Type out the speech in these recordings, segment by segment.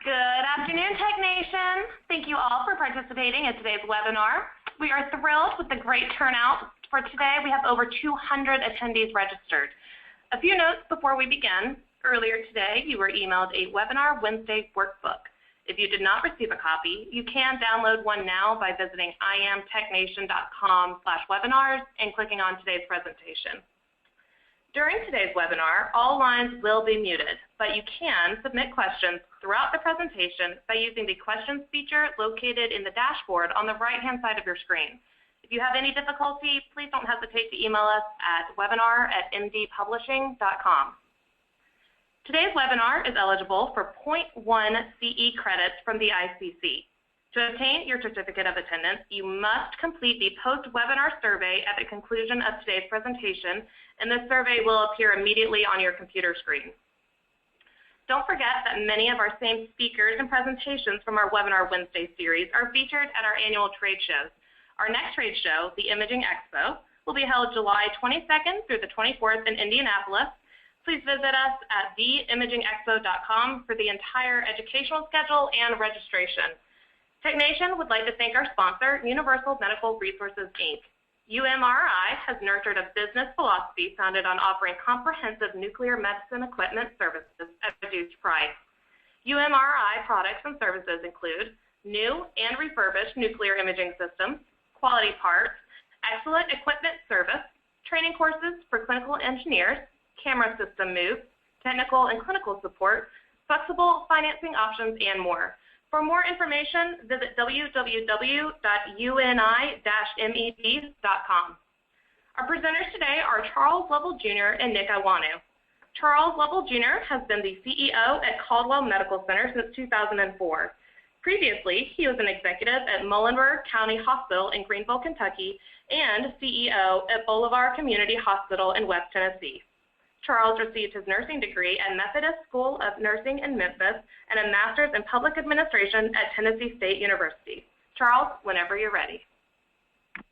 Good afternoon, Tech Nation. Thank you all for participating in today's webinar. We are thrilled with the great turnout for today. We have over 200 attendees registered. A few notes before we begin. Earlier today, you were emailed a Webinar Wednesday workbook. If you did not receive a copy, you can download one now by visiting iamtechnation.com/webinars and clicking on today's presentation. During today's webinar, all lines will be muted, but you can submit questions throughout the presentation by using the questions feature located in the dashboard on the right-hand side of your screen. If you have any difficulty, please don't hesitate to email us at webinar@mdpublishing.com. Today's webinar is eligible for 0.1 CE credits from the ICC. To obtain your certificate of attendance, you must complete the post-webinar survey at the conclusion of today's presentation, and this survey will appear immediately on your computer screen. Don't forget that many of our same speakers and presentations from our Webinar Wednesday series are featured at our annual trade shows. Our next trade show, the Imaging Expo, will be held July 22nd through the 24th in Indianapolis. Please visit us at theimagingexpo.com for the entire educational schedule and registration. TechNation would like to thank our sponsor, Universal Medical Resources, Inc. UMRI has nurtured a business philosophy founded on offering comprehensive nuclear medicine equipment services at reduced price. UMRI products and services include new and refurbished nuclear imaging systems, quality parts, excellent equipment service, training courses for clinical engineers, camera system moves, technical and clinical support, flexible financing options, and more. For more information, visit www.uni-med.com. Our presenters today are Charles Lovell Jr. and Nik Iwaniw. Charles Lovell Jr. has been the CEO at Caldwell Medical Center since 2004. Previously, he was an executive at Muhlenberg County Hospital in Greenville, Kentucky, and CEO at Bolivar Community Hospital in West Tennessee. Charles received his nursing degree at Methodist School of Nursing in Memphis and a master's in public administration at Tennessee State University. Charles, whenever you're ready.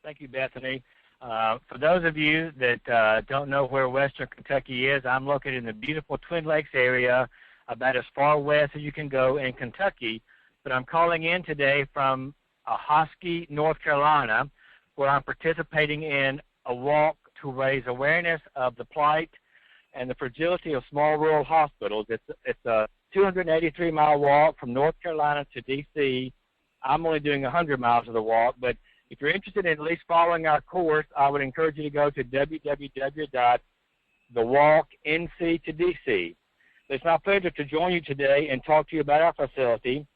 Thank you, Bethany. For those of you that don't know where Western Kentucky is, I'm located in the beautiful Twin Lakes area, about as far west as you can go in Kentucky. But I'm calling in today from Hosky, North Carolina, where I'm participating in a walk to raise awareness of the plight and the fragility of small rural hospitals. It's a 283-mile walk from North Carolina to D.C. I'm only doing 100 miles of the walk, but if you're interested in at least following our course, I would encourage you to go to www.thewalknc2dc. It's my pleasure to join you today and talk to you about our facility.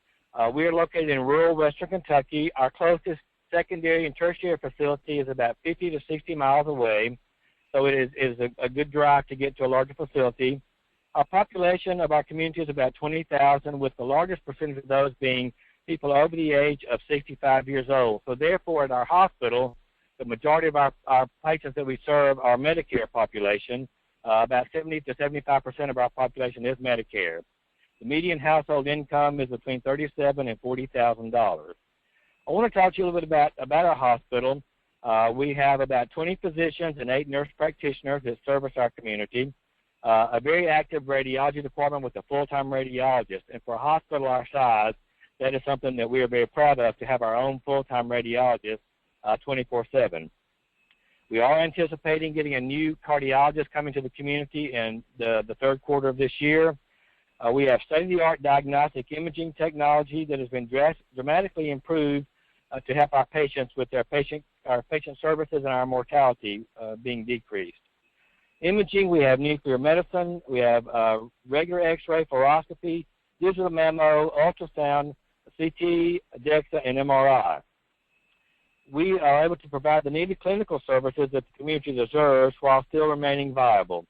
We are located in rural Western Kentucky. Our closest secondary and tertiary facility is about 50 to 60 miles away. So it is a good drive to get to a larger facility. Our population of our community is about 20,000, with the largest percentage of those being people over the age of 65 years old. So therefore, at our hospital, the majority of our patients that we serve are Medicare population. About 70 to 75% of our population is Medicare. The median household income is between $37,000 and $40,000. I want to talk to you a little bit about our hospital. We have about 20 physicians and 8 nurse practitioners that service our community, a very active radiology department with a full-time radiologist. And for a hospital our size, that is something that we are very proud of, to have our own full-time radiologist 24/7. We are anticipating getting a new cardiologist coming to the community in the third quarter of this year. We have state-of-the-art diagnostic imaging technology that has been dramatically improved to help our patients with our patient services and our mortality being decreased. Imaging, we have nuclear medicine, we have regular X-ray, fluoroscopy, digital mammo, ultrasound, CT, DEXA, and MRI. We are able to provide the needed clinical services that the community deserves while still remaining viable.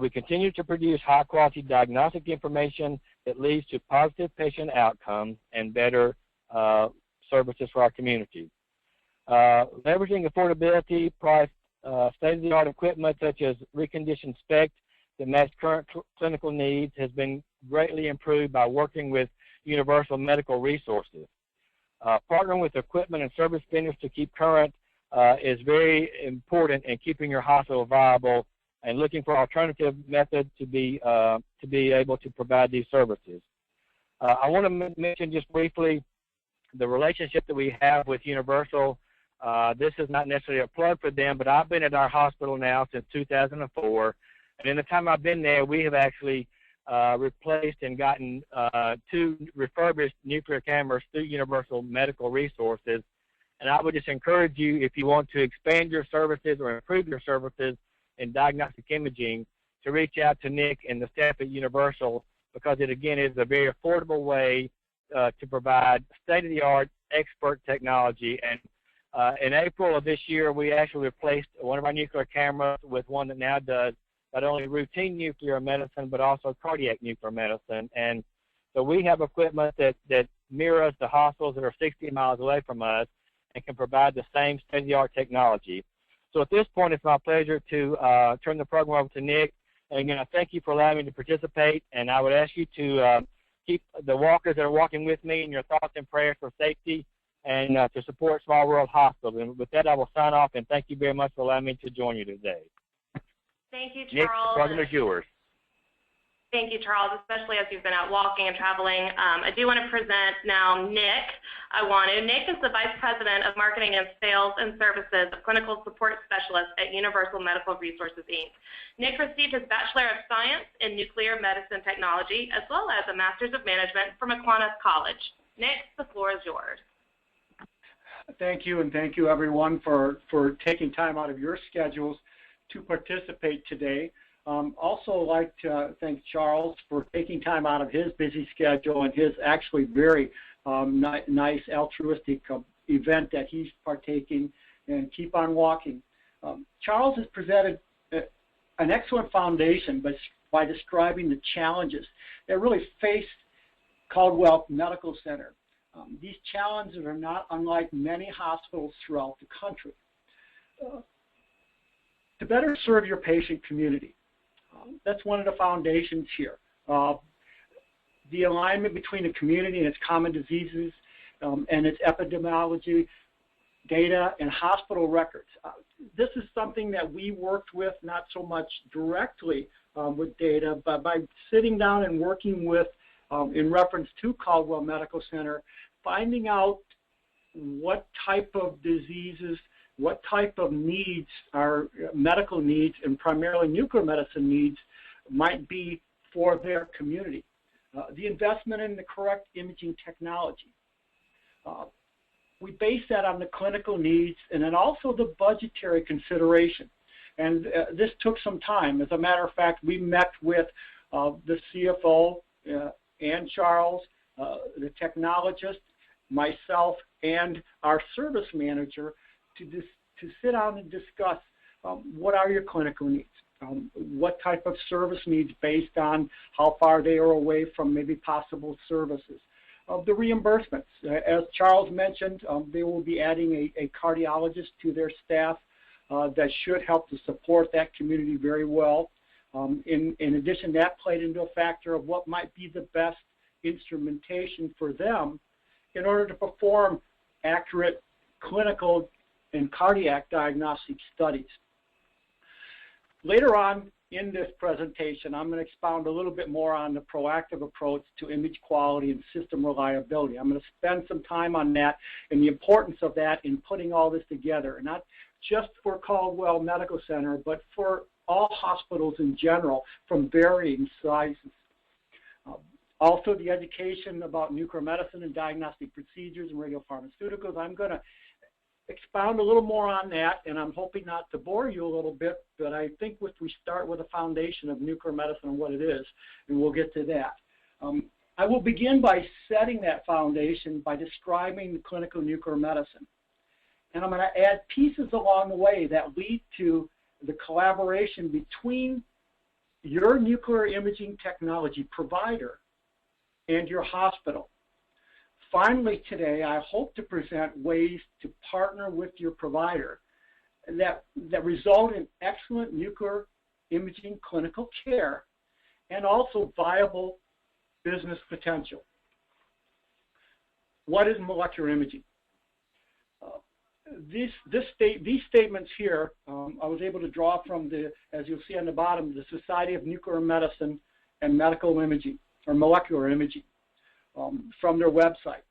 We continue to produce high-quality diagnostic information that leads to positive patient outcomes and better services for our community. Leveraging affordability, price, state-of-the-art equipment such as reconditioned SPECT that match current clinical needs has been greatly improved by working with Universal Medical Resources. Partnering with equipment and service vendors to keep current is very important in keeping your hospital viable and looking for alternative methods to be able to provide these services. I want to mention just briefly the relationship that we have with Universal. This is not necessarily a plug for them, but I've been at our hospital now since 2004, and in the time I've been there, we have actually replaced and gotten 2 refurbished nuclear cameras through Universal Medical Resources. And I would just encourage you, if you want to expand your services or improve your services in diagnostic imaging, to reach out to Nik and the staff at Universal, because it, again, is a very affordable way to provide state-of-the-art expert technology. And in April of this year, we actually replaced one of our nuclear cameras with one that now does not only routine nuclear medicine, but also cardiac nuclear medicine. And so we have equipment that mirrors the hospitals that are 60 miles away from us and can provide the same state-of-the-art technology. So at this point, it's my pleasure to turn the program over to Nik. And again, I thank you for allowing me to participate, and I would ask you to keep the walkers that are walking with me in your thoughts and prayers for safety and to support Small World Hospital. And with that, I will sign off, and thank you very much for allowing me to join you today. Thank you, Charles. Nik, the program is yours. Thank you, Charles, especially as you've been out walking and traveling. I do want to present now Nik Iwaniw. Nik is the Vice President of Marketing and Sales and Services of Clinical Support Specialist at Universal Medical Resources, Inc. Nik received his Bachelor of Science in Nuclear Medicine Technology, as well as a Master's of Management from Aquinas College. Nik, the floor is yours. Thank you, and thank you, everyone, for taking time out of your schedules to participate today. Also like to thank Charles for taking time out of his busy schedule and his actually very nice altruistic event that he's partaking, and keep on walking. Charles has presented an excellent foundation by describing the challenges that really face Caldwell Medical Center. These challenges are not unlike many hospitals throughout the country. To better serve your patient community, that's one of the foundations here. The alignment between the community and its common diseases and its epidemiology data and hospital records. This is something that we worked with not so much directly with data, but by sitting down and working with, in reference to Caldwell Medical Center, finding out what type of diseases, what type of needs are medical needs, and primarily nuclear medicine needs, might be for their community. The investment in the correct imaging technology. We base that on the clinical needs and then also the budgetary consideration. And this took some time. As a matter of fact, we met with the CFO and Charles, the technologist, myself, and our service manager to sit down and discuss what are your clinical needs, what type of service needs based on how far they are away from maybe possible services. The reimbursements, as Charles mentioned, they will be adding a cardiologist to their staff that should help to support that community very well. In addition, that played into a factor of what might be the best instrumentation for them in order to perform accurate clinical and cardiac diagnostic studies. Later on in this presentation, I'm going to expound a little bit more on the proactive approach to image quality and system reliability. I'm going to spend some time on that and the importance of that in putting all this together, not just for Caldwell Medical Center, but for all hospitals in general from varying sizes. Also, the education about nuclear medicine and diagnostic procedures and radiopharmaceuticals. I'm going to expound a little more on that, and I'm hoping not to bore you a little bit, but I think if we start with a foundation of nuclear medicine and what it is, and we'll get to that. I will begin by setting that foundation by describing the clinical nuclear medicine. And I'm going to add pieces along the way that lead to the collaboration between your nuclear imaging technology provider and your hospital. Finally, today, I hope to present ways to partner with your provider that result in excellent nuclear imaging clinical care and also viable business potential. What is molecular imaging? These statements here, I was able to draw from as you'll see on the bottom, the Society of Nuclear Medicine and Medical Imaging, or Molecular Imaging. from their website.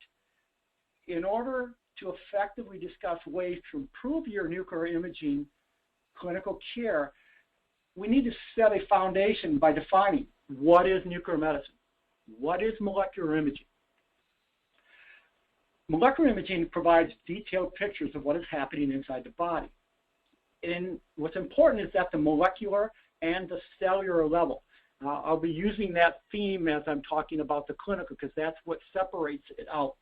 In order to effectively discuss ways to improve your nuclear imaging clinical care, we need to set a foundation by defining what is nuclear medicine, what is molecular imaging. Molecular imaging provides detailed pictures of what is happening inside the body. And what's important is at the molecular and the cellular level. I'll be using that theme as I'm talking about the clinical because that's what separates it out.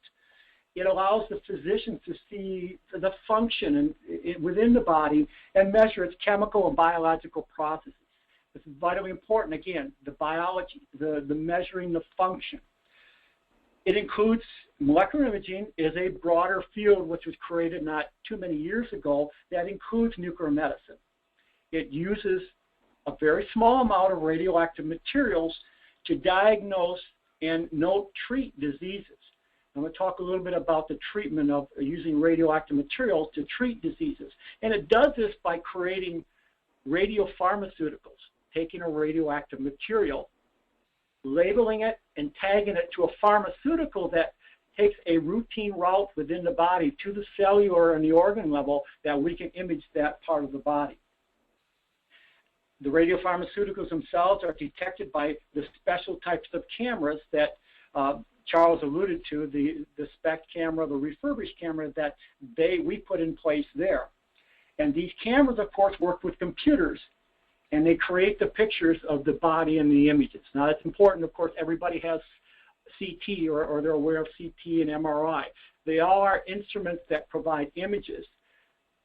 It allows the physician to see the function within the body and measure its chemical and biological processes. This is vitally important, again, the biology, the measuring the function. It includes molecular imaging is a broader field which was created not too many years ago that includes nuclear medicine. It uses a very small amount of radioactive materials to diagnose and treat diseases. I'm going to talk a little bit about the treatment of using radioactive materials to treat diseases. And it does this by creating radiopharmaceuticals, taking a radioactive material, labeling it, and tagging it to a pharmaceutical that takes a routine route within the body to the cellular and the organ level that we can image that part of the body. The radiopharmaceuticals themselves are detected by the special types of cameras that Charles alluded to, the SPECT camera, the refurbished camera that we put in place there. And these cameras, of course, work with computers, and they create the pictures of the body and the images. Now, it's important, of course, everybody has CT or they're aware of CT and MRI. They all are instruments that provide images,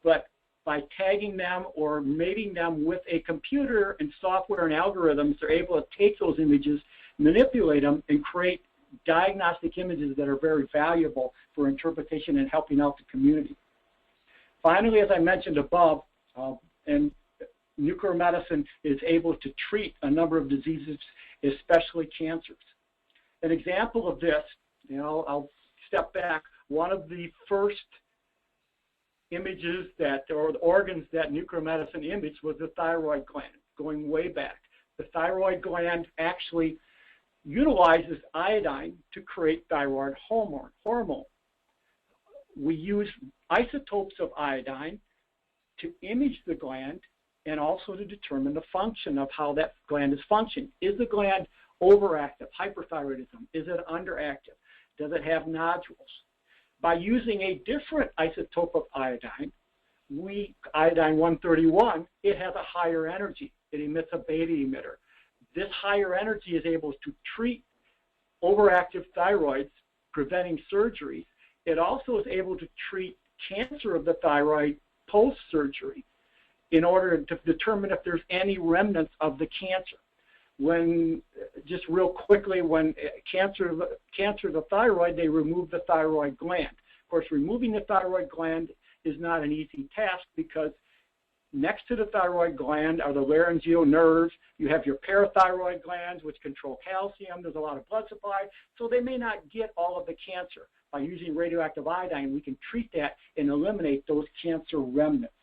but by tagging them or mating them with a computer and software and algorithms, they're able to take those images, manipulate them, and create diagnostic images that are very valuable for interpretation and helping out the community. Finally, as I mentioned above, and nuclear medicine is able to treat a number of diseases, especially cancers. An example of this, I'll step back. One of the first images or the organs that nuclear medicine imaged was the thyroid gland, going way back. The thyroid gland actually utilizes iodine to create thyroid hormone. We use isotopes of iodine to image the gland and also to determine the function of how that gland is functioning. Is the gland overactive, hyperthyroidism? Is it underactive? Does it have nodules? By using a different isotope of iodine, iodine-131, it has a higher energy. It emits a beta emitter. This higher energy is able to treat overactive thyroids, preventing surgery. It also is able to treat cancer of the thyroid post-surgery in order to determine if there's any remnants of the cancer. Just real quickly, when cancer of the thyroid, they remove the thyroid gland. Of course, removing the thyroid gland is not an easy task because next to the thyroid gland are the laryngeal nerves. You have your parathyroid glands, which control calcium. There's a lot of blood supply, so they may not get all of the cancer. By using radioactive iodine, we can treat that and eliminate those cancer remnants.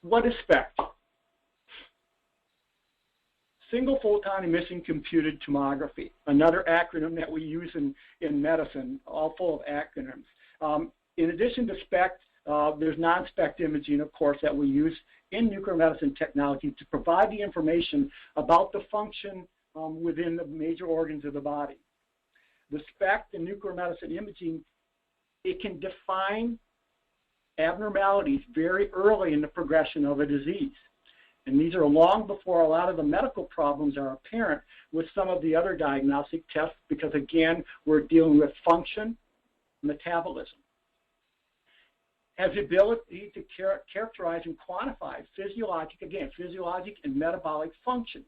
What is SPECT? Single photon emission computed tomography, another acronym that we use in medicine, all full of acronyms. In addition to SPECT, there's non-SPECT imaging, of course, that we use in nuclear medicine technology to provide the information about the function within the major organs of the body. The SPECT in nuclear medicine imaging, it can define abnormalities very early in the progression of a disease. And these are long before a lot of the medical problems are apparent with some of the other diagnostic tests because, again, we're dealing with function, metabolism. Has the ability to characterize and quantify physiologic and metabolic functions.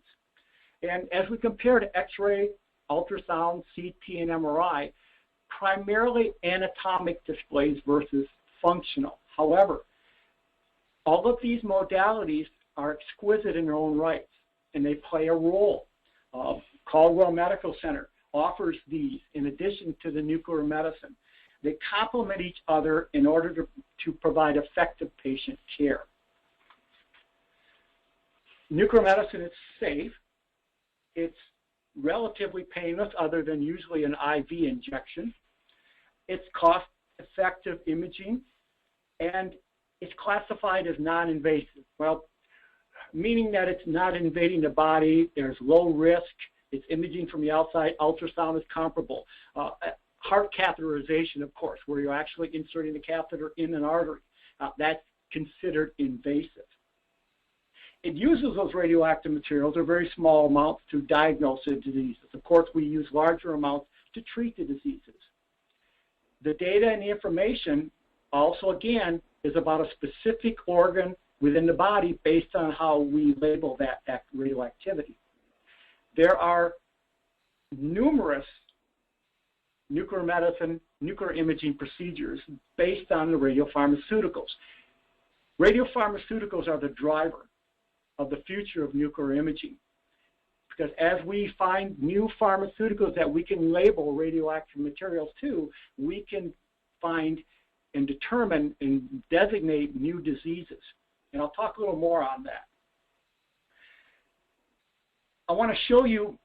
And as we compare to X-ray, ultrasound, CT, and MRI, primarily anatomic displays versus functional. However, all of these modalities are exquisite in their own rights, and they play a role. Caldwell Medical Center offers these in addition to the nuclear medicine. They complement each other in order to provide effective patient care. Nuclear medicine is safe. It's relatively painless other than usually an IV injection. It's cost-effective imaging, and it's classified as non-invasive. Well, meaning that it's not invading the body, there's low risk, it's imaging from the outside, ultrasound is comparable. Heart catheterization, of course, where you're actually inserting the catheter in an artery, that's considered invasive. It uses those radioactive materials, or very small amounts, to diagnose the diseases. Of course, we use larger amounts to treat the diseases. The data and the information also, again, is about a specific organ within the body based on how we label that radioactivity. There are numerous nuclear medicine, nuclear imaging procedures based on the radiopharmaceuticals. Radiopharmaceuticals are the driver of the future of nuclear imaging, because as we find new pharmaceuticals that we can label radioactive materials to, we can find and determine and designate new diseases. And I'll talk a little more on that. I want to show you,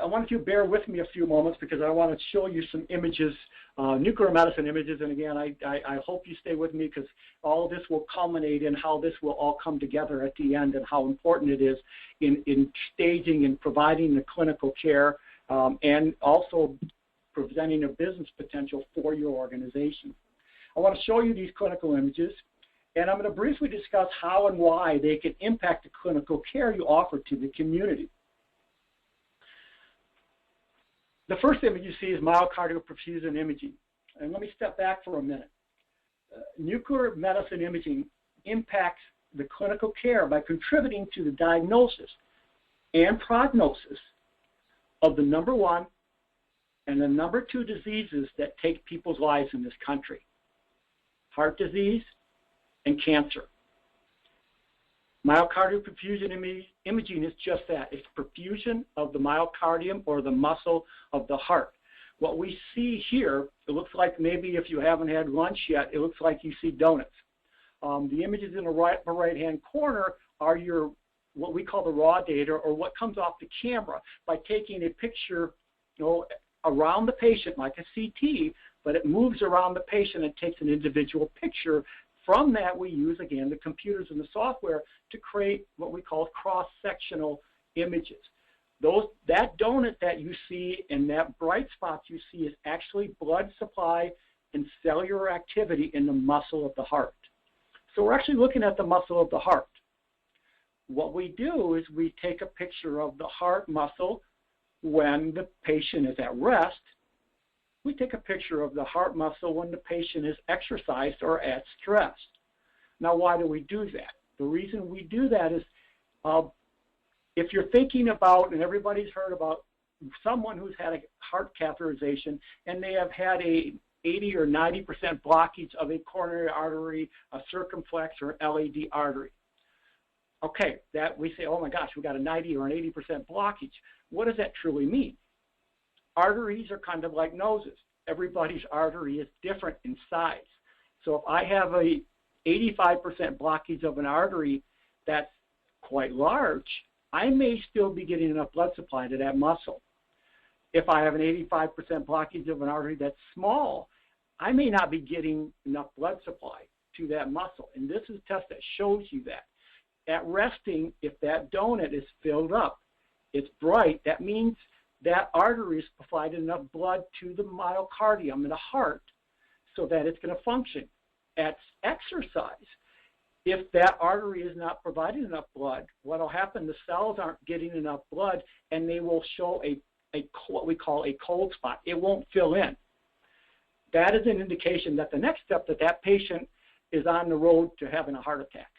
I want you to bear with me a few moments because I want to show you some images, nuclear medicine images, and again, I hope you stay with me because all of this will culminate in how this will all come together at the end and how important it is in staging and providing the clinical care and also presenting a business potential for your organization. I want to show you these clinical images, and I'm going to briefly discuss how and why they can impact the clinical care you offer to the community. The first image you see is myocardial perfusion imaging. And let me step back for a minute. Nuclear medicine imaging impacts the clinical care by contributing to the diagnosis and prognosis of the number 1 and the number 2 diseases that take people's lives in this country: heart disease and cancer. Myocardial perfusion imaging is just that. It's perfusion of the myocardium, or the muscle of the heart. What we see here, it looks like, maybe if you haven't had lunch yet, it looks like you see donuts. The images in the right-hand corner are your, what we call the raw data, or what comes off the camera by taking a picture, around the patient like a CT, but it moves around the patient and takes an individual picture. From that, we use, again, the computers and the software to create what we call cross-sectional images. That donut that you see and that bright spot you see is actually blood supply and cellular activity in the muscle of the heart. So we're actually looking at the muscle of the heart. What we do is we take a picture of the heart muscle when the patient is at rest. We take a picture of the heart muscle when the patient is exercised or at stress. Now, why do we do that? The reason we do that is if you're thinking about, and everybody's heard about, someone who's had a heart catheterization and they have had a 80 or 90% blockage of a coronary artery, a circumflex, or LAD artery. Okay, that we say, oh my gosh, we got a 90 or an 80% blockage. What does that truly mean? Arteries are kind of like noses. Everybody's artery is different in size. So if I have a 85% blockage of an artery that's quite large, I may still be getting enough blood supply to that muscle. If I have an 85% blockage of an artery that's small, I may not be getting enough blood supply to that muscle. And this is a test that shows you that. At resting, if that donut is filled up, it's bright, that means that artery is providing enough blood to the myocardium in the heart so that it's going to function. At exercise, if that artery is not providing enough blood, what will happen, the cells aren't getting enough blood and they will show what we call a cold spot. It won't fill in. That is an indication that the next step, that patient is on the road to having a heart attack.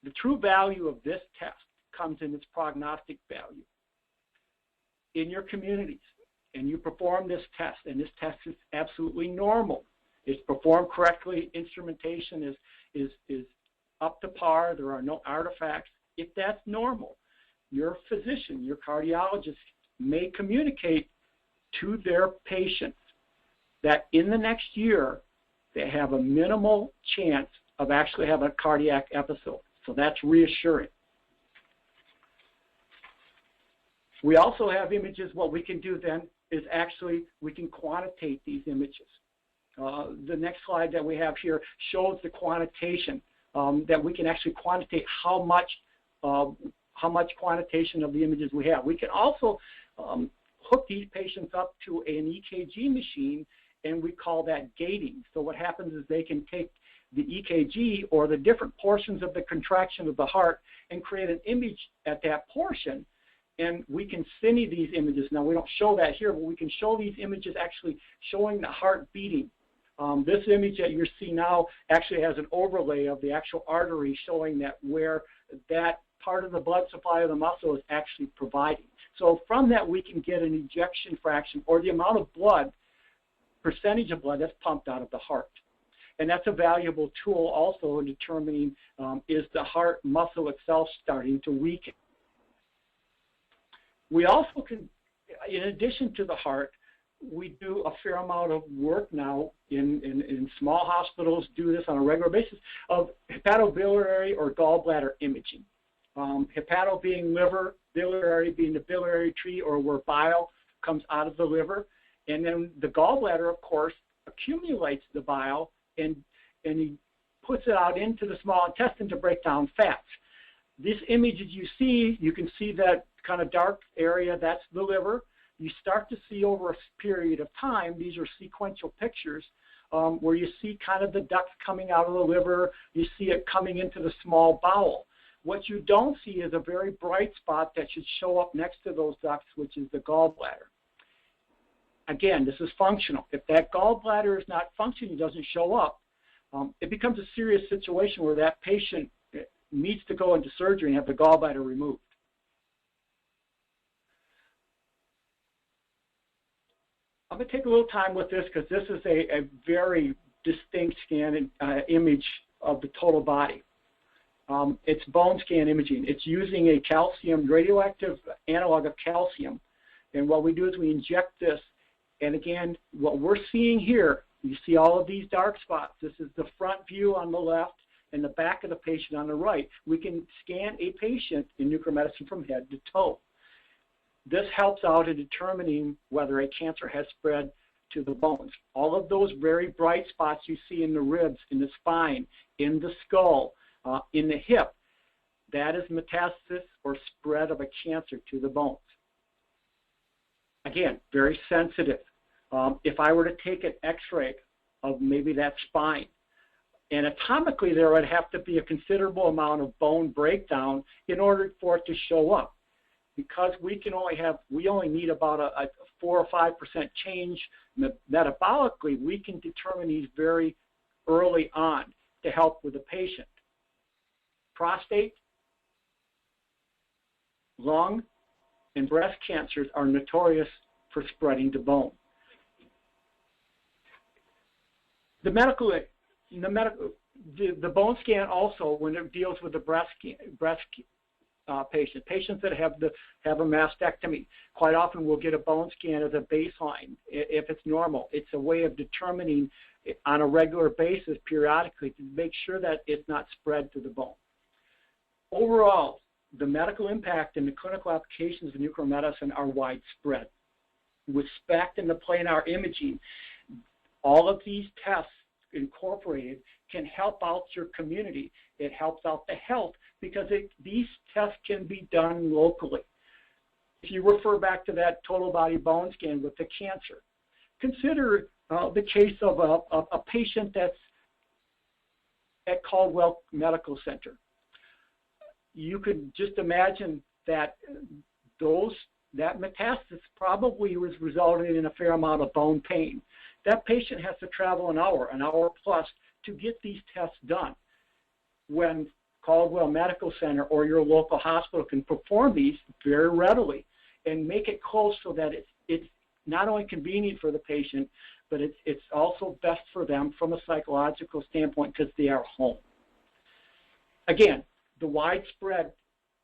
The true value of this test comes in its prognostic value. In your communities, and you perform this test, and this test is absolutely normal. It's performed correctly. Instrumentation is up to par. There are no artifacts. If that's normal, your physician, your cardiologist may communicate to their patients that in the next year they have a minimal chance of actually having a cardiac episode. So that's reassuring. We also have images. What we can do then is actually we can quantitate these images. The next slide that we have here shows the quantitation, that we can actually quantitate how much quantitation of the images we have. We can also hook these patients up to an EKG machine, and we call that gating. So what happens is they can take the EKG or the different portions of the contraction of the heart and create an image at that portion, and we can cine these images. Now, we don't show that here, but we can show these images actually showing the heart beating. This image that you see now actually has an overlay of the actual artery showing that where that part of the blood supply of the muscle is actually providing. So from that, we can get an ejection fraction, or the amount of blood, percentage of blood that's pumped out of the heart. And that's a valuable tool also in determining is the heart muscle itself starting to weaken. We also can, in addition to the heart, we do a fair amount of work now in small hospitals, do this on a regular basis, of hepatobiliary or gallbladder imaging. Hepato being liver, biliary being the biliary tree, or where bile comes out of the liver. And then the gallbladder, of course, accumulates the bile and he puts it out into the small intestine to break down fats. This image that you see, you can see that kind of dark area, that's the liver. You start to see over a period of time, these are sequential pictures, where you see kind of the ducts coming out of the liver, you see it coming into the small bowel. What you don't see is a very bright spot that should show up next to those ducts, which is the gallbladder. Again, this is functional. If that gallbladder is not functioning, doesn't show up, it becomes a serious situation where that patient needs to go into surgery and have the gallbladder removed. I'm going to take a little time with this because this is a very distinct scan image of the total body. It's bone scan imaging. It's using a calcium, radioactive analog of calcium. And what we do is we inject this. And again, what we're seeing here, you see all of these dark spots. This is the front view on the left and the back of the patient on the right. We can scan a patient in nuclear medicine from head to toe. This helps out in determining whether a cancer has spread to the bones. All of those very bright spots you see in the ribs, in the spine, in the skull, in the hip, that is metastasis or spread of a cancer to the bones. Again, very sensitive. If I were to take an x-ray of maybe that spine, anatomically there would have to be a considerable amount of bone breakdown in order for it to show up. Because we only need about a 4 or 5% change metabolically, we can determine these very early on to help with the patient. Prostate, lung, and breast cancers are notorious for spreading to bone. The bone scan also, when it deals with the breast patients that have a mastectomy, quite often we'll get a bone scan as a baseline if it's normal. It's a way of determining on a regular basis periodically to make sure that it's not spread to the bone. Overall, the medical impact and the clinical applications of nuclear medicine are widespread. With SPECT and the planar imaging, all of these tests incorporated can help out your community. It helps out the health because these tests can be done locally. If you refer back to that total body bone scan with the cancer, consider the case of a patient that's at Caldwell Medical Center. You could just imagine that that metastasis probably was resulting in a fair amount of bone pain. That patient has to travel an hour plus to get these tests done. When Caldwell Medical Center or your local hospital can perform these very readily and make it close so that it's not only convenient for the patient, but it's also best for them from a psychological standpoint because they are home. Again, the widespread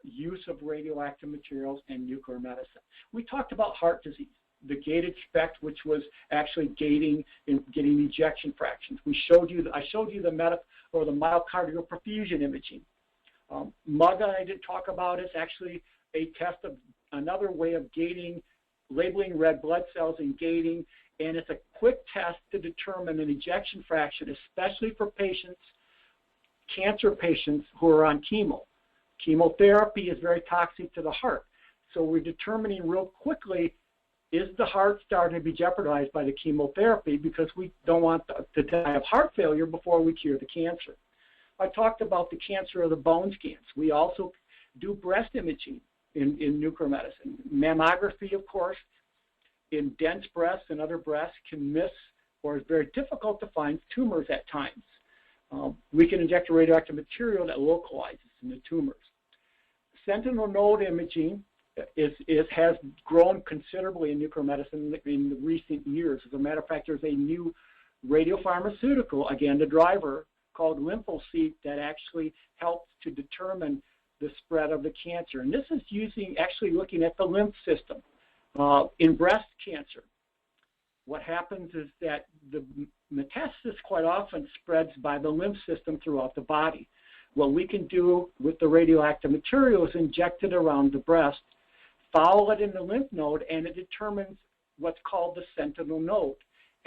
use of radioactive materials in nuclear medicine. We talked about heart disease, the gated SPECT, which was actually gating and getting ejection fractions. I showed you the myocardial perfusion imaging. MUGA, I didn't talk about, is actually a test of another way of gating, labeling red blood cells and gating, and it's a quick test to determine an ejection fraction, especially for patients, cancer patients who are on chemo. Chemotherapy is very toxic to the heart. So we're determining real quickly, is the heart starting to be jeopardized by the chemotherapy, because we don't want to die of heart failure before we cure the cancer. I talked about the cancer of the bone scans. We also do breast imaging in nuclear medicine. Mammography, of course, in dense breasts and other breasts can miss or is very difficult to find tumors at times. We can inject a radioactive material that localizes in the tumors. Sentinel node imaging has grown considerably in nuclear medicine in the recent years. As a matter of fact, there's a new radiopharmaceutical, again, the driver, called Lymphoseek, that actually helps to determine the spread of the cancer. And this is actually looking at the lymph system. In breast cancer, what happens is that the metastasis quite often spreads by the lymph system throughout the body. What we can do with the radioactive material is inject it around the breast, follow it in the lymph node, and it determines what's called the sentinel node.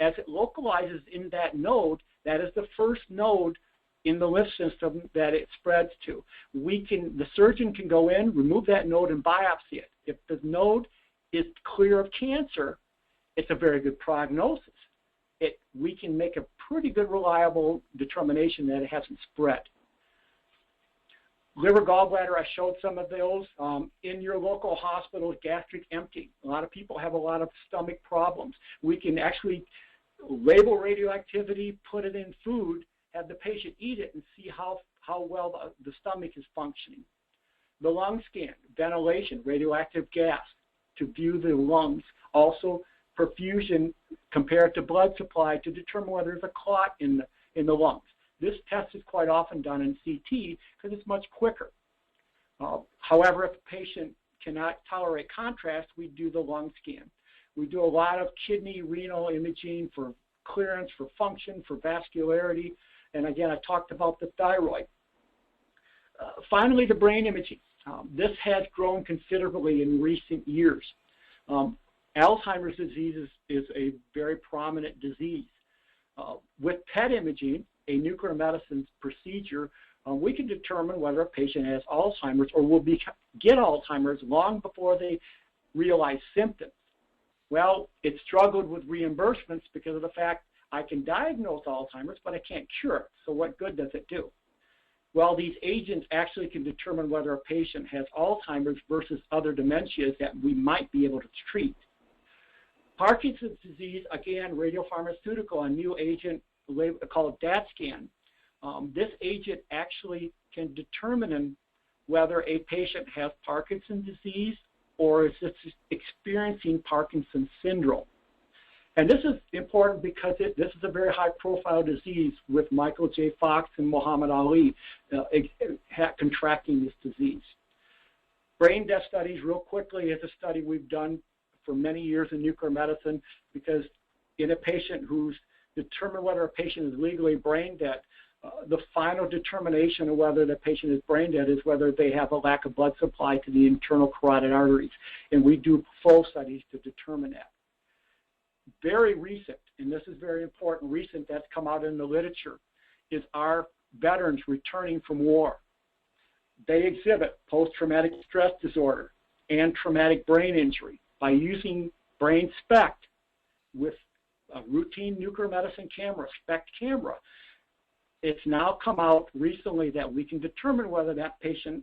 As it localizes in that node, that is the first node in the lymph system that it spreads to. The surgeon can go in, remove that node, and biopsy it. If the node is clear of cancer, it's a very good prognosis. We can make a pretty good, reliable determination that it hasn't spread. Liver, gallbladder, I showed some of those. In your local hospital, gastric emptying. A lot of people have a lot of stomach problems. We can actually label radioactivity, put it in food, have the patient eat it, and see how well the stomach is functioning. The lung scan, ventilation, radioactive gas to view the lungs. Also, perfusion compared to blood supply to determine whether there's a clot in the lungs. This test is quite often done in CT because it's much quicker. However, if a patient cannot tolerate contrast, we do the lung scan. We do a lot of kidney, renal imaging for clearance, for function, for vascularity. And again, I talked about the thyroid. Finally, the brain imaging. This has grown considerably in recent years. Alzheimer's disease is a very prominent disease. With PET imaging, a nuclear medicine procedure, we can determine whether a patient has Alzheimer's or will get Alzheimer's long before they realize symptoms. Well, it struggled with reimbursements because of the fact I can diagnose Alzheimer's, but I can't cure it. So what good does it do? Well, these agents actually can determine whether a patient has Alzheimer's versus other dementias that we might be able to treat. Parkinson's disease, again, radiopharmaceutical, a new agent called DAT-scan. This agent actually can determine whether a patient has Parkinson's disease or is just experiencing Parkinson's syndrome. And this is important because this is a very high-profile disease with Michael J. Fox and Muhammad Ali contracting this disease. Brain death studies, real quickly, is a study we've done for many years in nuclear medicine, because in a patient who's determined whether a patient is legally brain dead, the final determination of whether the patient is brain dead is whether they have a lack of blood supply to the internal carotid arteries. And we do full studies to determine that. Very recent, and this is very important, recent that's come out in the literature, is our veterans returning from war. They exhibit post-traumatic stress disorder and traumatic brain injury. By using brain SPECT with a routine nuclear medicine camera, SPECT camera, it's now come out recently that we can determine whether that patient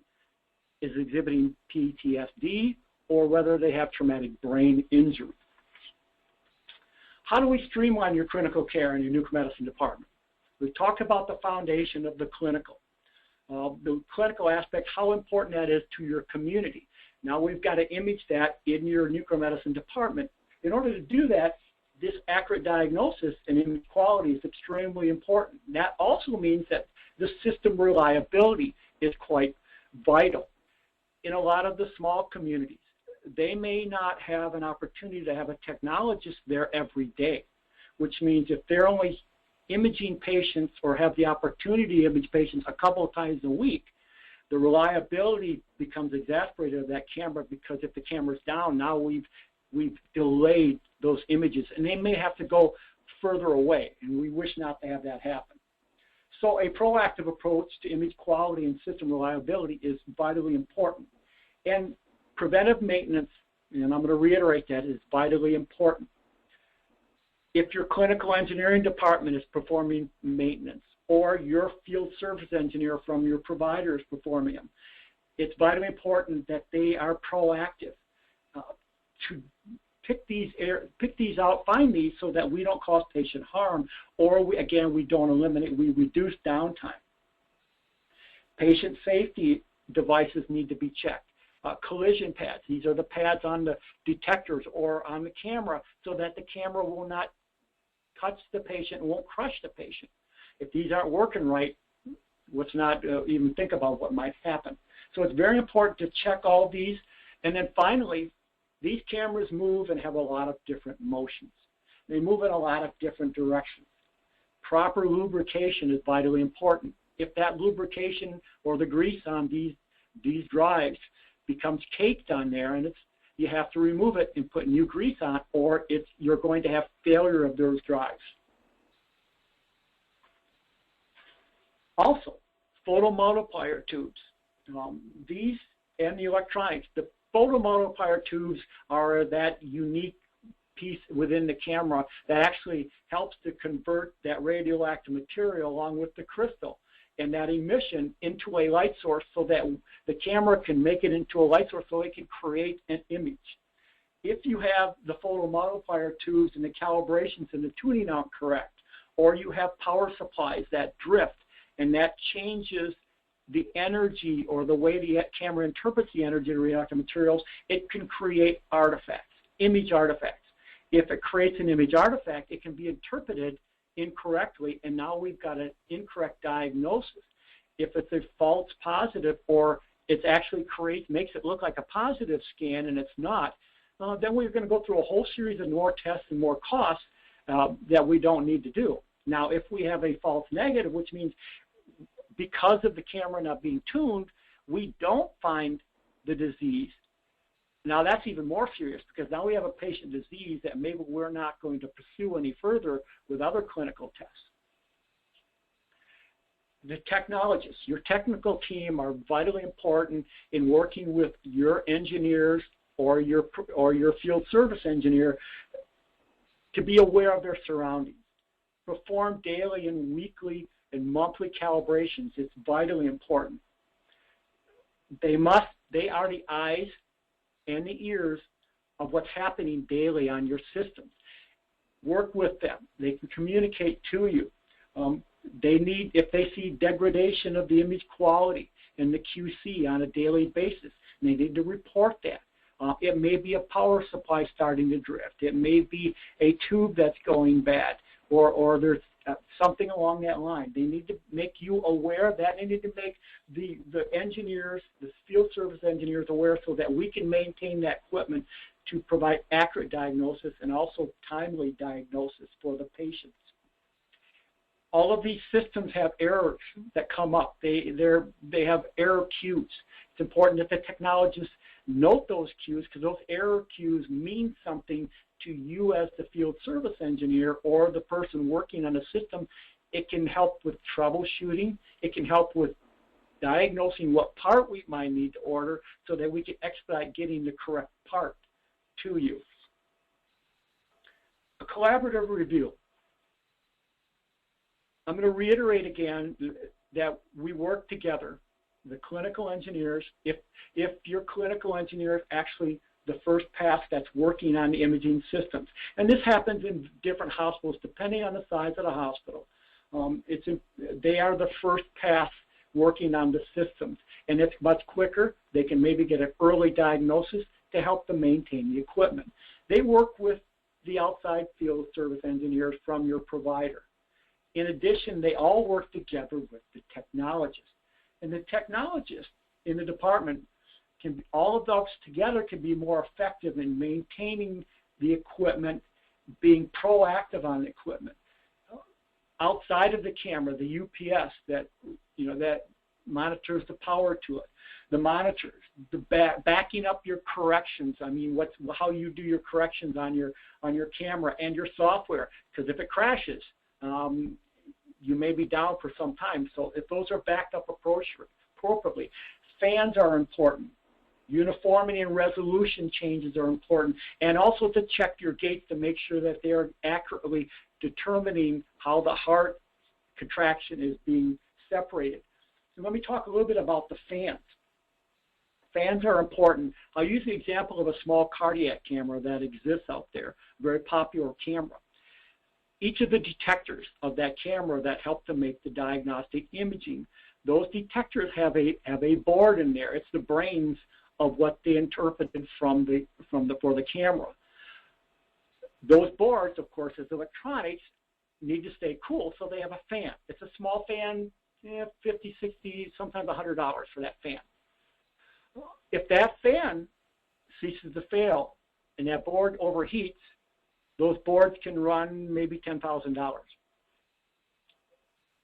is exhibiting PTSD or whether they have traumatic brain injury. How do we streamline your clinical care in your nuclear medicine department? We've talked about the foundation of the clinical aspect, how important that is to your community. Now we've got to image that in your nuclear medicine department. In order to do that, this accurate diagnosis and image quality is extremely important. That also means that the system reliability is quite vital. In a lot of the small communities, they may not have an opportunity to have a technologist there every day, which means if they're only imaging patients or have the opportunity to image patients a couple of times a week, The reliability becomes exasperated of that camera, because if the camera's down, now we've delayed those images, and they may have to go further away, and we wish not to have that happen. So a proactive approach to image quality and system reliability is vitally important. And preventive maintenance, and I'm going to reiterate that, is vitally important. If your clinical engineering department is performing maintenance, or your field service engineer from your provider is performing them, it's vitally important that they are proactive to pick these out, find these, so that we don't cause patient harm, or we don't eliminate, we reduce downtime. Patient safety devices need to be checked. Collision pads, these are the pads on the detectors or on the camera, so that the camera will not touch the patient and won't crush the patient. If these aren't working right, let's not even think about what might happen. So it's very important to check all these. And then finally, these cameras move and have a lot of different motions. They move in a lot of different directions. Proper lubrication is vitally important. If that lubrication or the grease on these drives becomes caked on there, and you have to remove it and put new grease on, or you're going to have failure of those drives. Also, photomultiplier tubes. These and the electronics. The photomultiplier tubes are that unique piece within the camera that actually helps to convert that radioactive material along with the crystal and that emission into a light source, so that the camera can make it into a light source so it can create an image. If you have the photomultiplier tubes and the calibrations and the tuning aren't correct, or you have power supplies that drift, and that changes the energy or the way the camera interprets the energy of radioactive materials, it can create artifacts, image artifacts. If it creates an image artifact, it can be interpreted incorrectly, and now we've got an incorrect diagnosis. If it's a false positive, or it actually makes it look like a positive scan and it's not, then we're going to go through a whole series of more tests and more costs that we don't need to do. Now, if we have a false negative, which means because of the camera not being tuned, we don't find the disease. Now, that's even more serious, because now we have a patient disease that maybe we're not going to pursue any further with other clinical tests. The technologists, your technical team, are vitally important in working with your engineers or your field service engineer to be aware of their surroundings. Perform daily and weekly and monthly calibrations. It's vitally important. They are the eyes and the ears of what's happening daily on your systems. Work with them. They can communicate to you. If they see degradation of the image quality and the QC on a daily basis, they need to report that. It may be a power supply starting to drift. It may be a tube that's going bad, or there's something along that line. They need to make you aware of that. They need to make the engineers, the field service engineers, aware, so that we can maintain that equipment to provide accurate diagnosis and also timely diagnosis for the patients. All of these systems have errors that come up. They have error cues. It's important that the technologists note those cues, because those error cues mean something to you as the field service engineer or the person working on a system. It can help with troubleshooting. It can help with diagnosing what part we might need to order, so that we can expedite getting the correct part to you. A collaborative review. I'm going to reiterate again that we work together, the clinical engineers. If your clinical engineer is actually the first pass that's working on the imaging systems, and this happens in different hospitals depending on the size of the hospital. They are the first pass working on the systems, and it's much quicker. They can maybe get an early diagnosis to help them maintain the equipment. They work with the outside field service engineers from your provider. In addition, they all work together with the technologist. And the technologist in the department, all of those together can be more effective in maintaining the equipment, being proactive on the equipment. Outside of the camera, the UPS that monitors the power to it, the monitors, the backing up your corrections. I mean, how you do your corrections on your camera and your software. Because if it crashes, you may be down for some time. So if those are backed up appropriately, fans are important. Uniformity and resolution changes are important, and also to check your gates to make sure that they are accurately determining how the heart contraction is being separated. So let me talk a little bit about the fans. Fans are important. I'll use the example of a small cardiac camera that exists out there, a very popular camera. Each of the detectors of that camera that help to make the diagnostic imaging, those detectors have a board in there. It's the brains of what they interpreted for the camera. Those boards, of course, as electronics, need to stay cool, so they have a fan. It's a small fan, $50, $60, sometimes $100 for that fan. If that fan ceases to fail and that board overheats, those boards can run maybe $10,000.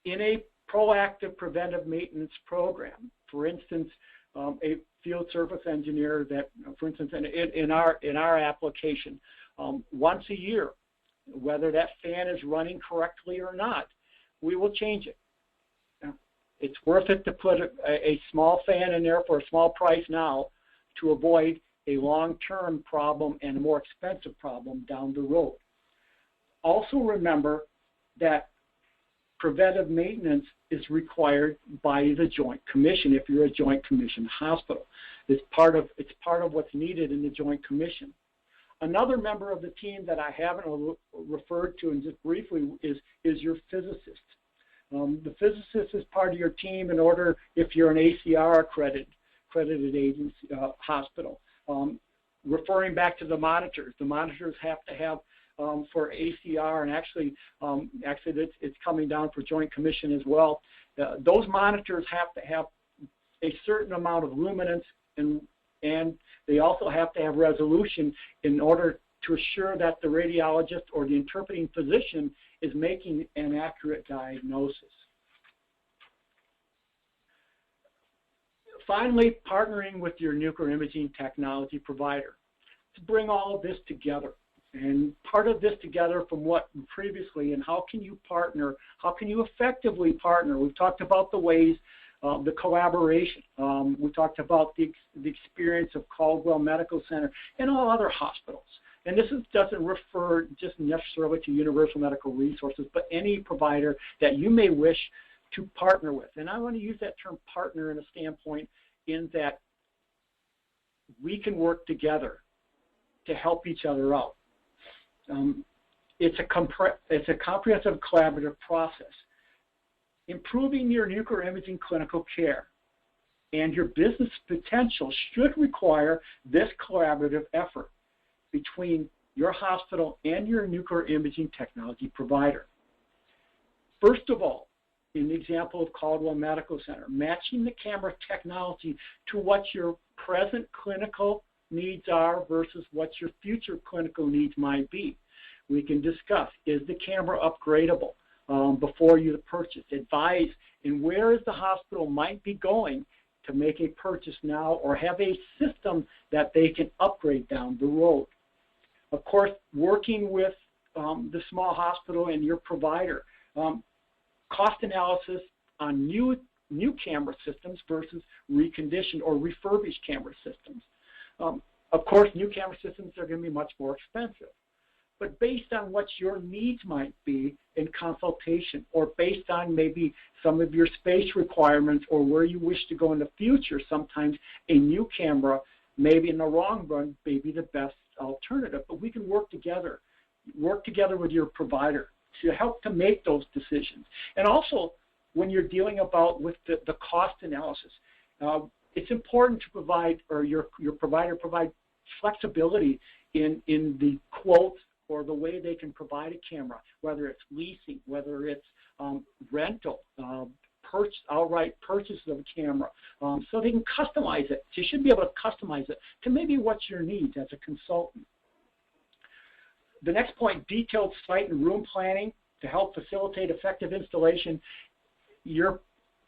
In a proactive preventive maintenance program, for instance, a field service engineer that, for instance, in our application, once a year, whether that fan is running correctly or not, we will change it. It's worth it to put a small fan in there for a small price now to avoid a long-term problem and a more expensive problem down the road. Also remember that preventive maintenance is required by the Joint Commission if you're a Joint Commission hospital. It's part of what's needed in the Joint Commission. Another member of the team that I haven't referred to and just briefly is your physicist. The physicist is part of your team in order, if you're an ACR accredited agency hospital. Referring back to the monitors have to have for ACR, and actually it's coming down for Joint Commission as well. Those monitors have to have a certain amount of luminance, and they also have to have resolution in order to assure that the radiologist or the interpreting physician is making an accurate diagnosis. Finally, partnering with your nuclear imaging technology provider to bring all of this together. And part of this together from what previously, and how can you partner, how can you effectively partner? We've talked about the ways, the collaboration. We talked about the experience of Caldwell Medical Center and all other hospitals. And this doesn't refer just necessarily to Universal Medical Resources, but any provider that you may wish to partner with. And I want to use that term partner in a standpoint in that we can work together to help each other out. It's a comprehensive collaborative process. Improving your nuclear imaging clinical care and your business potential should require this collaborative effort between your hospital and your nuclear imaging technology provider. First of all, in the example of Caldwell Medical Center, matching the camera technology to what your present clinical needs are versus what your future clinical needs might be. We can discuss, is the camera upgradable before you purchase? Advise, and where is the hospital might be going to make a purchase now or have a system that they can upgrade down the road. Of course, working with the small hospital and your provider, cost analysis on new camera systems versus reconditioned or refurbished camera systems. Of course, new camera systems are going to be much more expensive. But based on what your needs might be in consultation, or based on maybe some of your space requirements or where you wish to go in the future, sometimes a new camera, maybe in the long run, may be the best alternative. But we can work together with your provider to help to make those decisions. And also, when you're dealing with the cost analysis, it's important to provide, or your provider provide flexibility in the quote or the way they can provide a camera, whether it's leasing, whether it's rental, outright purchase of a camera, so they can customize it. So you should be able to customize it to maybe what's your needs as a consultant. The next point, detailed site and room planning to help facilitate effective installation. Your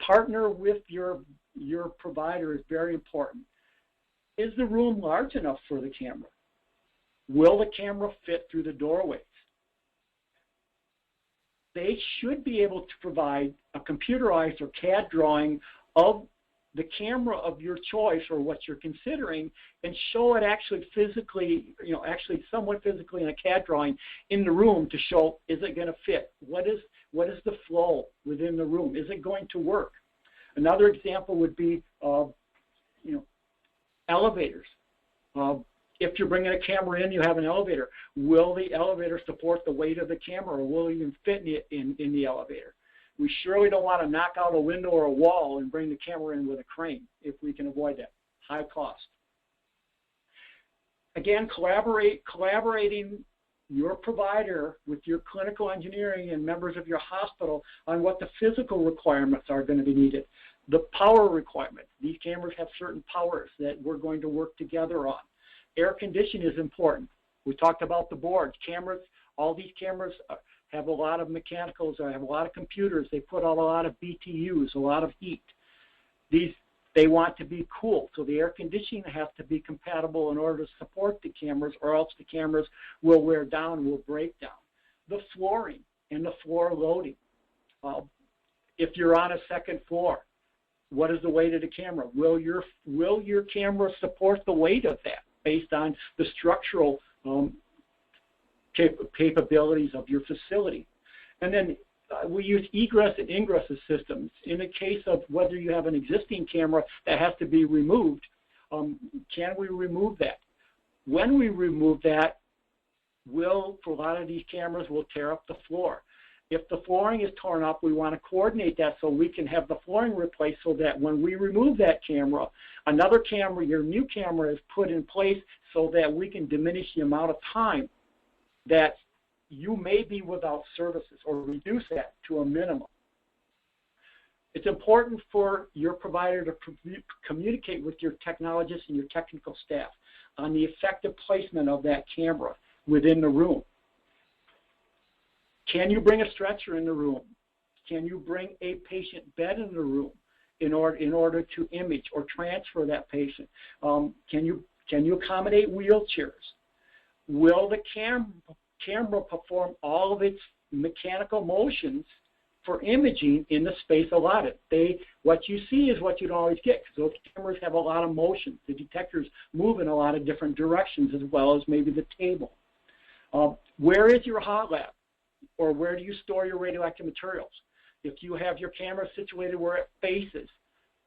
partner with your provider is very important. Is the room large enough for the camera? Will the camera fit through the doorways? They should be able to provide a computerized or CAD drawing of the camera of your choice or what you're considering, and show it actually physically, actually somewhat physically in a CAD drawing in the room to show, is it going to fit? What is the flow within the room? Is it going to work? Another example would be, elevators. If you're bringing a camera in, you have an elevator. Will the elevator support the weight of the camera, or will it even fit in the elevator? We surely don't want to knock out a window or a wall and bring the camera in with a crane if we can avoid that. High cost. Again, collaborating your provider with your clinical engineering and members of your hospital on what the physical requirements are going to be needed. The power requirements. These cameras have certain powers that we're going to work together on. Air conditioning is important. We talked about the boards. Cameras, all these cameras have a lot of mechanicals, or have a lot of computers. They put out a lot of BTUs, a lot of heat. They want to be cool, so the air conditioning has to be compatible in order to support the cameras, or else the cameras will wear down, will break down. The flooring and the floor loading. If you're on a second floor, what is the weight of the camera? Will your camera support the weight of that based on the structural capabilities of your facility? And then we use egress and ingress systems. In the case of whether you have an existing camera that has to be removed, can we remove that? When we remove that, for a lot of these cameras, we'll tear up the floor. If the flooring is torn up, we want to coordinate that so we can have the flooring replaced, so that when we remove that camera, another camera, your new camera, is put in place so that we can diminish the amount of time that you may be without services, or reduce that to a minimum. It's important for your provider to communicate with your technologists and your technical staff on the effective placement of that camera within the room. Can you bring a stretcher in the room? Can you bring a patient bed in the room in order to image or transfer that patient? Can you accommodate wheelchairs? Will the camera perform all of its mechanical motions for imaging in the space allotted? What you see is what you'd always get, because those cameras have a lot of motion. The detectors move in a lot of different directions, as well as maybe the table. Where is your hot lab? Or where do you store your radioactive materials? If you have your camera situated where it faces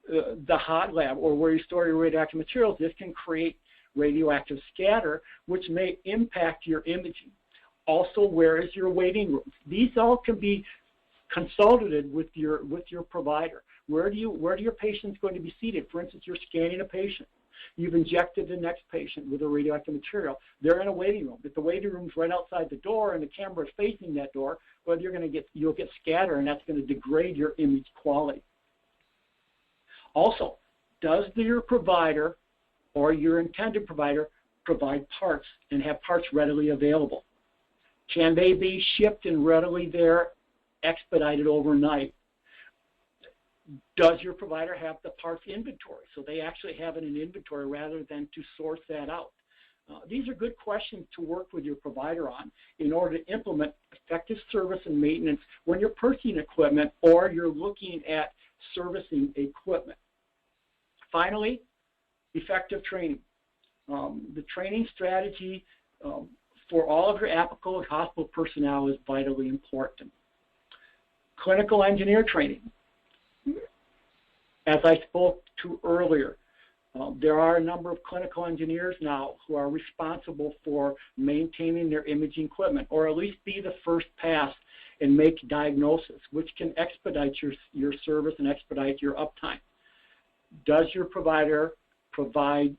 the hot lab, or where you store your radioactive materials, this can create radioactive scatter, which may impact your imaging. Also, where is your waiting room? These all can be consulted with your provider. Where are your patients going to be seated? For instance, you're scanning a patient. You've injected the next patient with a radioactive material. They're in a waiting room. If the waiting room's right outside the door and the camera is facing that door, well, you'll get scatter, and that's going to degrade your image quality. Also, does your provider or your intended provider provide parts and have parts readily available? Can they be shipped and readily there, expedited overnight? Does your provider have the parts inventory, so they actually have it in inventory rather than to source that out? These are good questions to work with your provider on in order to implement effective service and maintenance when you're purchasing equipment or you're looking at servicing equipment. Finally, effective training. The training strategy for all of your applicable hospital personnel is vitally important. Clinical engineer training. As I spoke to earlier, there are a number of clinical engineers now who are responsible for maintaining their imaging equipment, or at least be the first pass and make diagnosis, which can expedite your service and expedite your uptime. Does your provider provide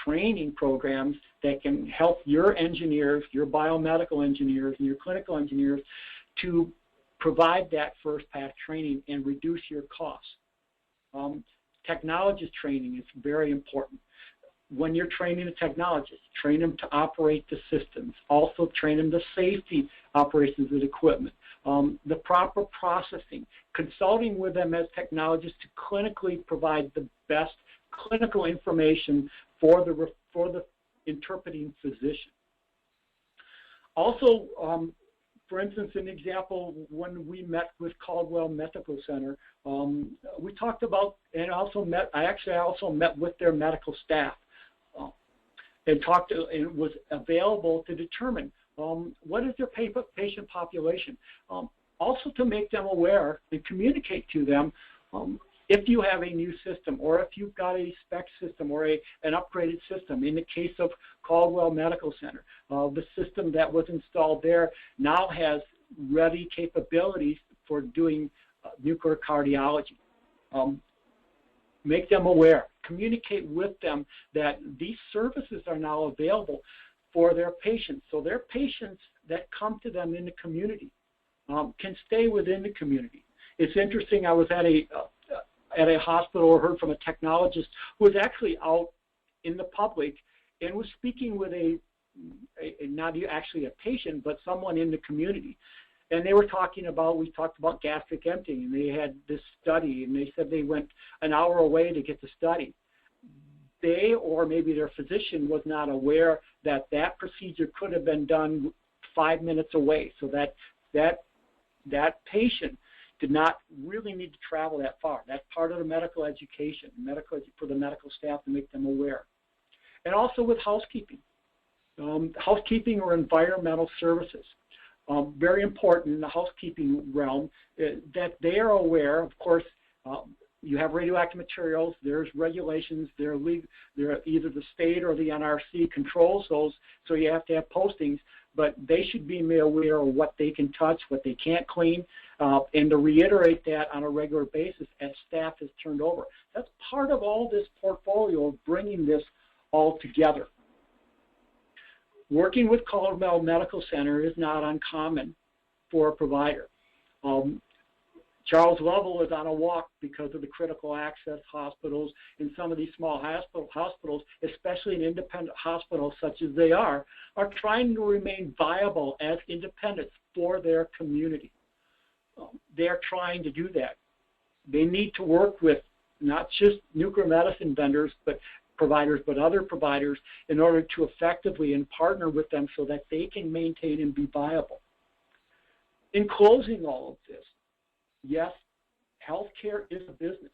training programs that can help your engineers, your biomedical engineers, and your clinical engineers to provide that first pass training and reduce your costs? Technologist training is very important. when you're training a technologist, train them to operate the systems. Also train them to safety operations of the equipment, the proper processing, consulting with them as technologists to clinically provide the best clinical information for the interpreting physician. Also, for instance, an example, when we met with Caldwell Medical Center, we talked about, and I also met with their medical staff and was available to determine what is their patient population. Also to make them aware and communicate to them if you have a new system or if you've got a SPECT system or an upgraded system. In the case of Caldwell Medical Center, the system that was installed there now has ready capabilities for doing nuclear cardiology. Make them aware, communicate with them that these services are now available for their patients. So their patients that come to them in the community can stay within the community. It's interesting, I was at a hospital or heard from a technologist who was actually out in the public and was speaking with not actually a patient, but someone in the community. And they were talking about, we talked about gastric emptying, and they had this study, and they said they went an hour away to get the study. They, or maybe their physician, was not aware that that procedure could have been done 5 minutes away, so that patient did not really need to travel that far. That's part of the medical education, for the medical staff to make them aware. And also with housekeeping. Housekeeping or environmental services. Very important in the housekeeping realm that they are aware, of course, you have radioactive materials, there's regulations, they're either the state or the NRC controls those, so you have to have postings, but they should be aware of what they can touch, what they can't clean, and to reiterate that on a regular basis as staff is turned over. That's part of all this portfolio of bringing this all together. Working with Caldwell Medical Center is not uncommon for a provider. Charles Lovell is on a walk because of the critical access hospitals and some of these small hospitals, especially in independent hospitals such as they are trying to remain viable as independents for their community. They're trying to do that. They need to work with not just nuclear medicine vendors, but other providers in order to effectively and partner with them so that they can maintain and be viable. In closing all of this, yes, healthcare is a business,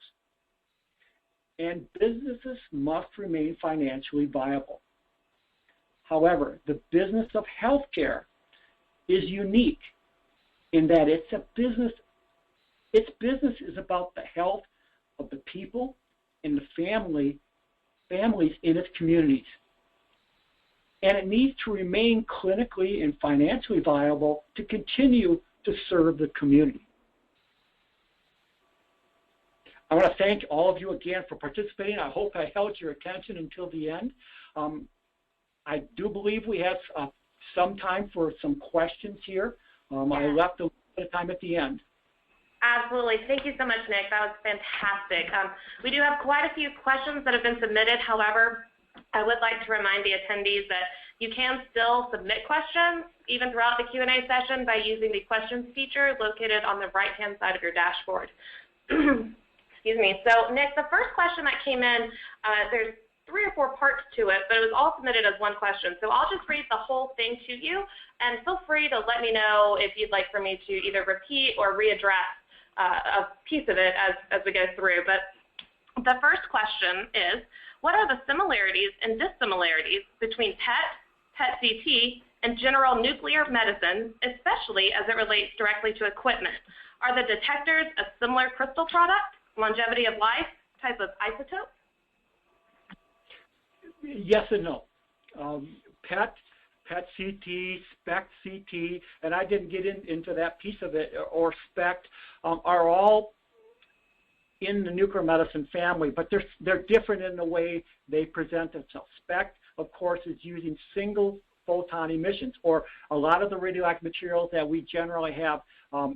and businesses must remain financially viable. However, the business of healthcare is unique in that it's a business. Its business is about the health of the people and the families in its communities. And it needs to remain clinically and financially viable to continue to serve the community. I want to thank all of you again for participating. I hope I held your attention until the end. I do believe we have some time for some questions here. I left a little bit of time at the end. Absolutely. Thank you so much, Nick. That was fantastic. We do have quite a few questions that have been submitted. However, I would like to remind the attendees that you can still submit questions even throughout the Q&A session by using the questions feature located on the right-hand side of your dashboard. Excuse me. So, Nick, the first question that came in, there's 3 or 4 parts to it, but it was all submitted as one question. So I'll just read the whole thing to you, and feel free to let me know if you'd like for me to either repeat or readdress a piece of it as we go through. But the first question is, what are the similarities and dissimilarities between PET-CT, and general nuclear medicine, especially as it relates directly to equipment? Are the detectors a similar crystal product, longevity of life, type of isotope? Yes and no. PET-CT, SPECT-CT, and I didn't get into that piece of it, or SPECT, are all in the nuclear medicine family, but they're different in the way they present themselves. SPECT, of course, is using single photon emissions, or a lot of the radioactive materials that we generally have,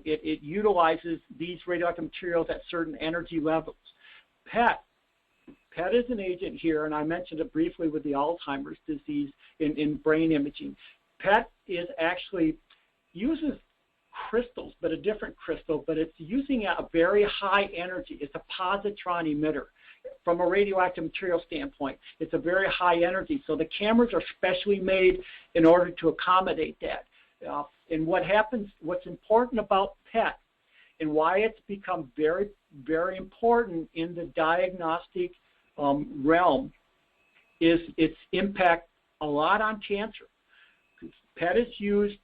it utilizes these radioactive materials at certain energy levels. PET is an agent here, and I mentioned it briefly with the Alzheimer's disease in brain imaging. PET is actually uses crystals, but a different crystal, but it's using a very high energy. It's a positron emitter. From a radioactive material standpoint, it's a very high energy. So the cameras are specially made in order to accommodate that. And what happens, what's important about PET and why it's become very, very important in the diagnostic realm is its impact a lot on cancer. PET is used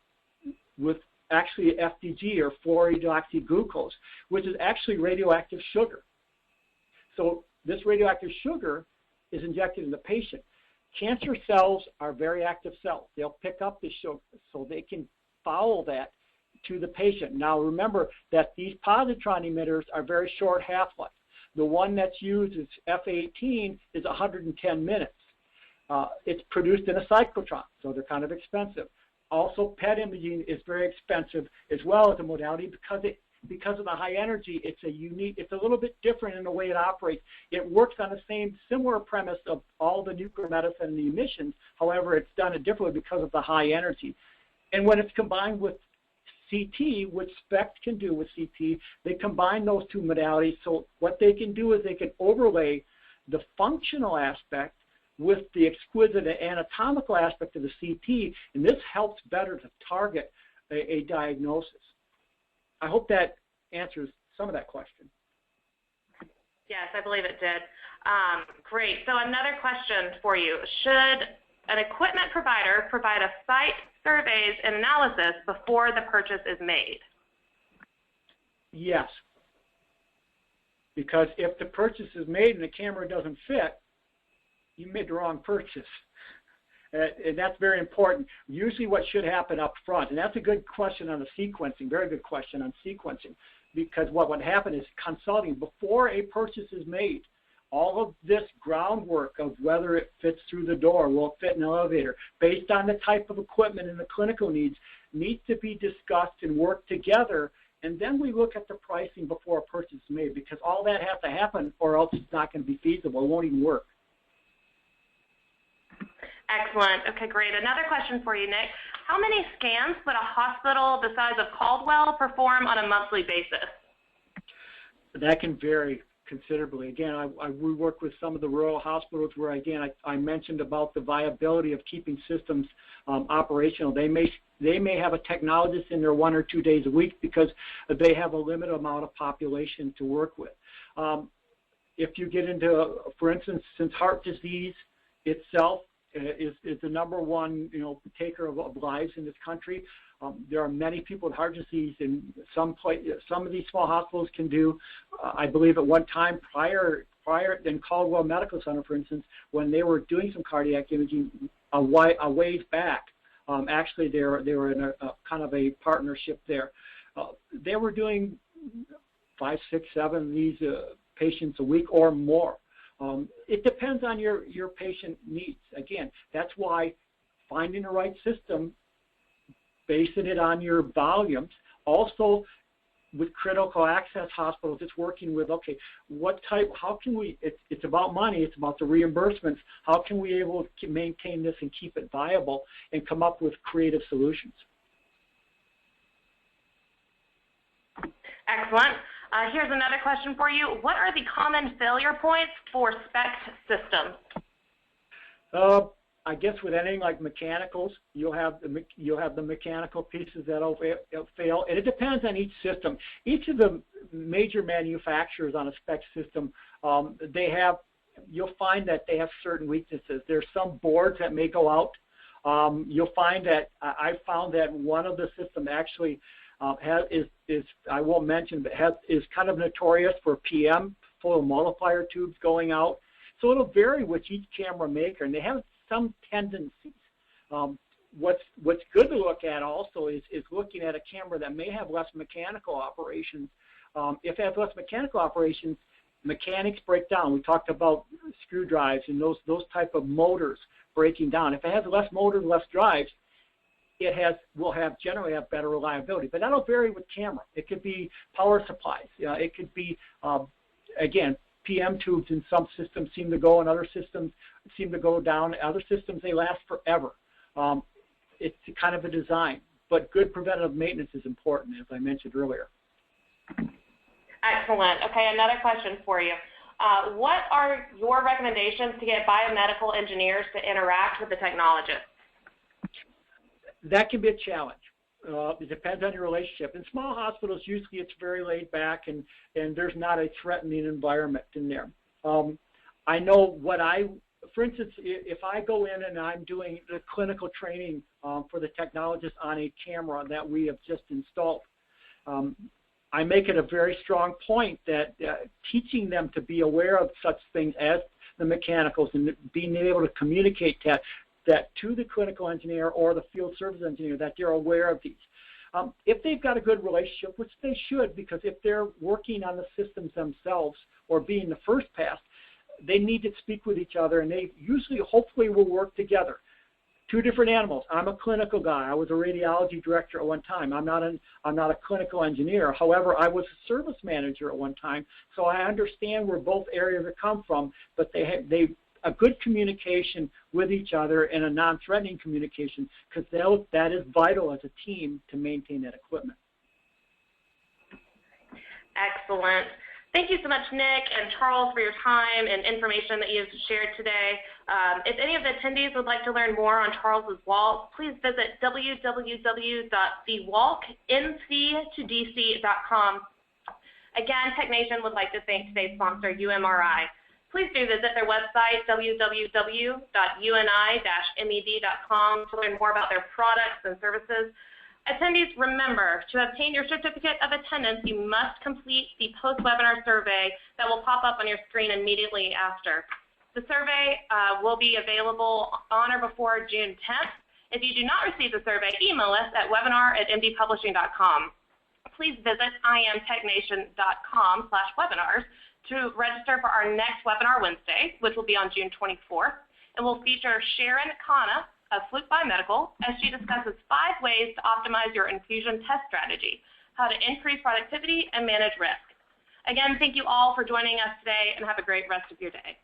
with actually FDG, or fluorodeoxyglucose, which is actually radioactive sugar. So this radioactive sugar is injected in the patient. Cancer cells are very active cells. They'll pick up the sugar, so they can follow that to the patient. Now remember that these positron emitters are very short half-life. The one that's used is F18 is 110 minutes. It's produced in a cyclotron, so they're kind of expensive. Also, PET imaging is very expensive as well as a modality because of the high energy. It's a little bit different in the way it operates. It works on the same similar premise of all the nuclear medicine and the emissions. However, it's done it differently because of the high energy. And when it's combined with CT, which SPECT can do with CT, they combine those two modalities. So what they can do is they can overlay the functional aspect with the exquisite anatomical aspect of the CT, and this helps better to target a diagnosis. I hope that answers some of that question. Yes, I believe it did. Great. So another question for you. Should an equipment provider provide a site, surveys, and analysis before the purchase is made? Yes. Because if the purchase is made and the camera doesn't fit, you made the wrong purchase. And that's very important. Usually what should happen up front, and that's a good question on the sequencing, very good question on sequencing, because what would happen is consulting before a purchase is made. All of this groundwork of whether it fits through the door, will it fit in an elevator, based on the type of equipment and the clinical needs to be discussed and worked together. And then we look at the pricing before a purchase is made, because all that has to happen or else it's not going to be feasible. It won't even work. Excellent. Okay, great. Another question for you, Nick. How many scans would a hospital the size of Caldwell perform on a monthly basis? That can vary considerably. Again, we work with some of the rural hospitals where, again, I mentioned about the viability of keeping systems operational. They may have a technologist in there 1 or 2 days a week because they have a limited amount of population to work with. If you get into, for instance, since heart disease itself is the #1, taker of lives in this country. There are many people with heart disease, and some of these small hospitals can do. I believe at one time prior in Caldwell Medical Center, for instance, when they were doing some cardiac imaging a ways back. Actually, they were in a kind of a partnership there. They were doing 5, 6, 7 of these patients a week or more. It depends on your patient needs. Again, that's why finding the right system, basing it on your volumes. Also, with critical access hospitals, it's working with, okay, how can we, it's about money, it's about the reimbursements. How can we able to maintain this and keep it viable and come up with creative solutions? Excellent. Here's another question for you. What are the common failure points for SPECT systems? I guess with anything like mechanicals, you'll have the mechanical pieces that'll fail, and it depends on each system. Each of the major manufacturers on a SPECT system, you'll find that they have certain weaknesses. There's some boards that may go out. You'll find that I found that one of the systems actually I won't mention, but is kind of notorious for PM, photomultiplier tubes going out. So it'll vary with each camera maker, and they have some tendencies. What's good to look at also is looking at a camera that may have less mechanical operations. If it has less mechanical operations, mechanics break down. We talked about screw drives and those type of motors breaking down. If it has less motors, less drives, will generally have better reliability. But that'll vary with camera. It could be power supplies. It could be, again, PM tubes in some systems seem to go, and other systems seem to go down. Other systems, they last forever. It's kind of a design, but good preventative maintenance is important, as I mentioned earlier. Excellent. Okay, another question for you. What are your recommendations to get biomedical engineers to interact with the technologist? That can be a challenge. It depends on your relationship. In small hospitals, usually it's very laid back, and there's not a threatening environment in there. I know for instance, if I go in and I'm doing the clinical training for the technologist on a camera that we have just installed, I make it a very strong point that teaching them to be aware of such things as the mechanicals and being able to communicate that to the clinical engineer or the field service engineer, that they're aware of these. If they've got a good relationship, which they should, because if they're working on the systems themselves or being the first pass, they need to speak with each other, and they usually, hopefully, will work together. Two different animals. I'm a clinical guy. I was a radiology director at one time. I'm not a clinical engineer. However, I was a service manager at one time, so I understand where both areas have come from, but they a good communication with each other and a non-threatening communication, because that is vital as a team to maintain that equipment. Excellent. Thank you so much, Nick and Charles, for your time and information that you've shared today. If any of the attendees would like to learn more on Charles's walk, please visit www.thewalknc2dc.com. Again, TechNation would like to thank today's sponsor, UMRI. Please do visit their website, www.uni-med.com, to learn more about their products and services. Attendees, remember, to obtain your certificate of attendance, you must complete the post-webinar survey that will pop up on your screen immediately after. The survey will be available on or before June 10th. If you do not receive the survey, email us at webinar@mdpublishing.com. Please visit imtechnation.com/webinars to register for our next webinar Wednesday, which will be on June 24th, and we'll feature Sharon Khanna of Fluke Biomedical as she discusses 5 ways to optimize your infusion test strategy, how to increase productivity and manage risk. Again, thank you all for joining us today, and have a great rest of your day.